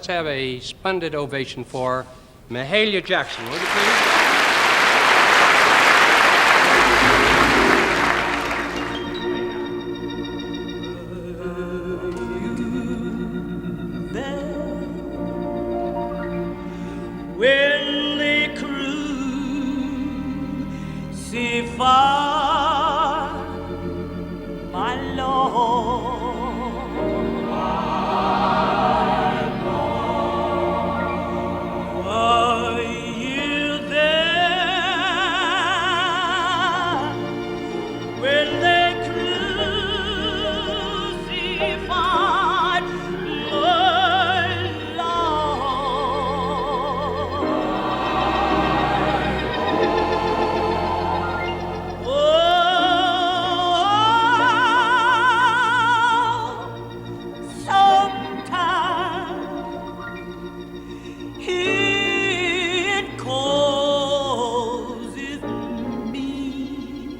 Let's have a splendid ovation for Mayelin Jackson, would you please? When the crucify my Lord, are you there? When they crucified my Lord. It causes me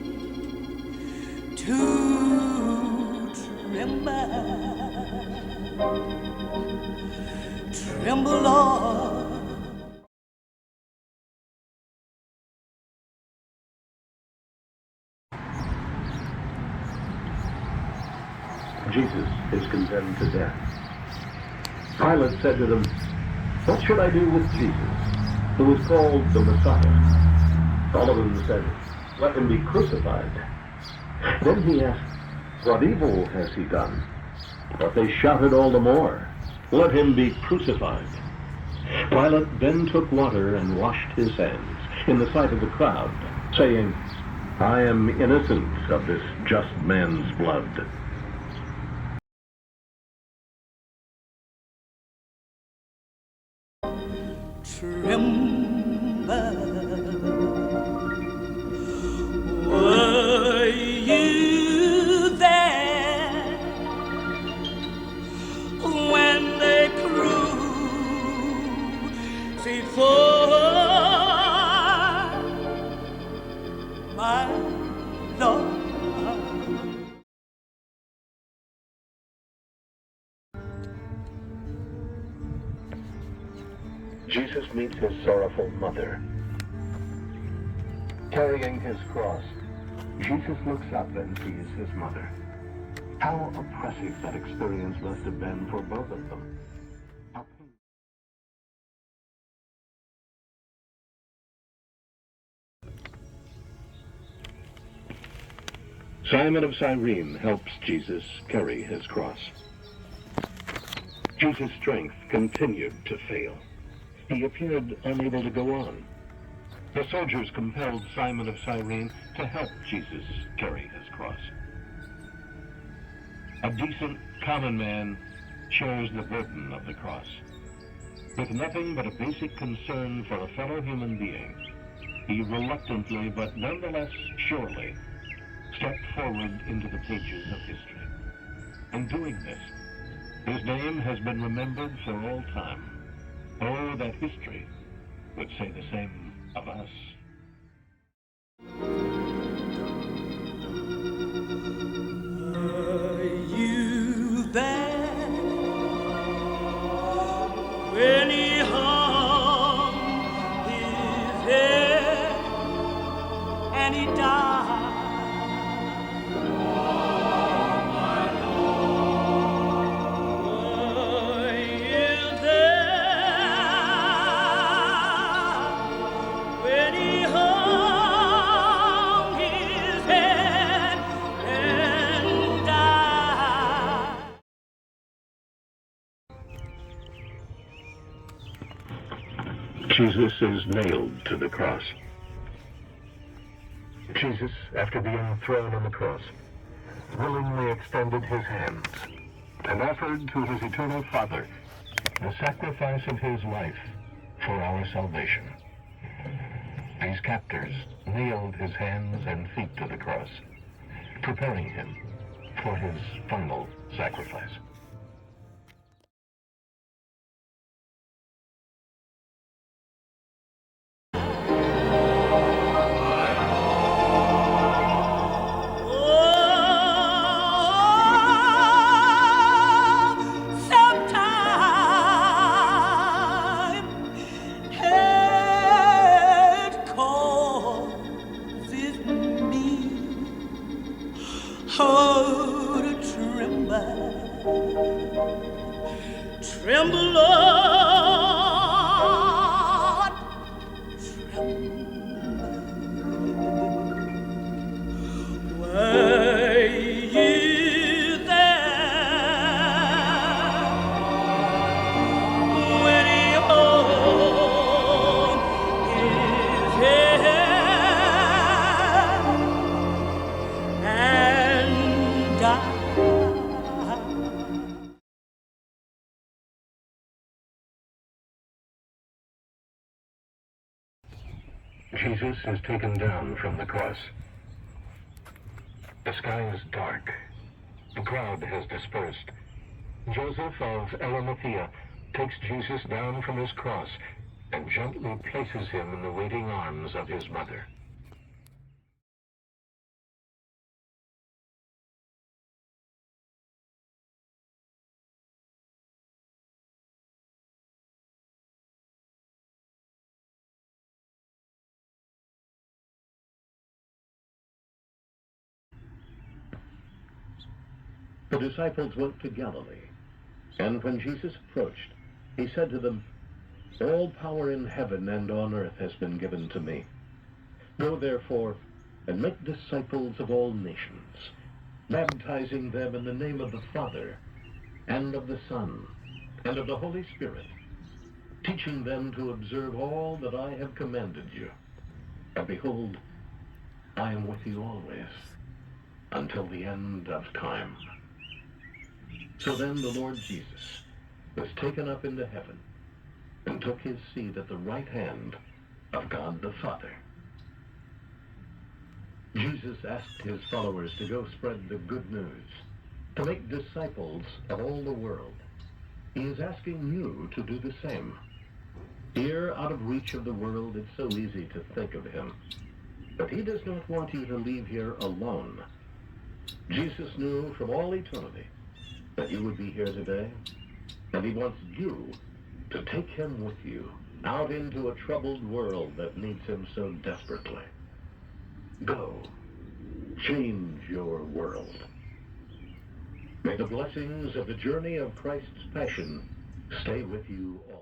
to tremble, Lord. Jesus is condemned to death. Pilate said to them, "What should I do with Jesus, who is called the Messiah?" All of them said, "Let him be crucified." Then he asked, "What evil has he done?" But they shouted all the more, "Let him be crucified." Pilate then took water and washed his hands in the sight of the crowd, saying, "I am innocent of this just man's blood." Were you there when they crucified my Lord? Jesus meets his sorrowful mother. Carrying his cross, Jesus looks up and sees his mother. How oppressive that experience must have been for both of them. Simon of Cyrene helps Jesus carry his cross. Jesus' strength continued to fail. He appeared unable to go on. The soldiers compelled Simon of Cyrene to help Jesus carry his cross. A decent, common man shares the burden of the cross. With nothing but a basic concern for a fellow human being, he reluctantly, but nonetheless surely, stepped forward into the pages of history. In doing this, his name has been remembered for all time. Oh, that history would say the same of us. Are you there when he hung his head and he died? Jesus is nailed to the cross. Jesus, after being thrown on the cross, willingly extended his hands and offered to his eternal Father the sacrifice of his life for our salvation. These captors nailed his hands and feet to the cross, preparing him for his final sacrifice. Tremble, Lord, tremble. Were you there when he hung his head and died? Jesus is taken down from the cross. The sky is dark. The crowd has dispersed. Joseph of Arimathea takes Jesus down from his cross and gently places him in the waiting arms of his mother. The disciples went to Galilee, and when Jesus approached, he said to them, "All power in heaven and on earth has been given to me. Go therefore and make disciples of all nations, baptizing them in the name of the Father, and of the Son, and of the Holy Spirit, teaching them to observe all that I have commanded you. And behold, I am with you always, until the end of time." So then the Lord Jesus was taken up into heaven and took his seat at the right hand of God the Father. Jesus asked his followers to go spread the good news, to make disciples of all the world. He is asking you to do the same. Here, out of reach of the world, it's so easy to think of him. But he does not want you to leave here alone. Jesus knew from all eternity that you would be here today, and he wants you to take him with you out into a troubled world that needs him so desperately. Go, change your world. May the blessings of the journey of Christ's passion stay with you all.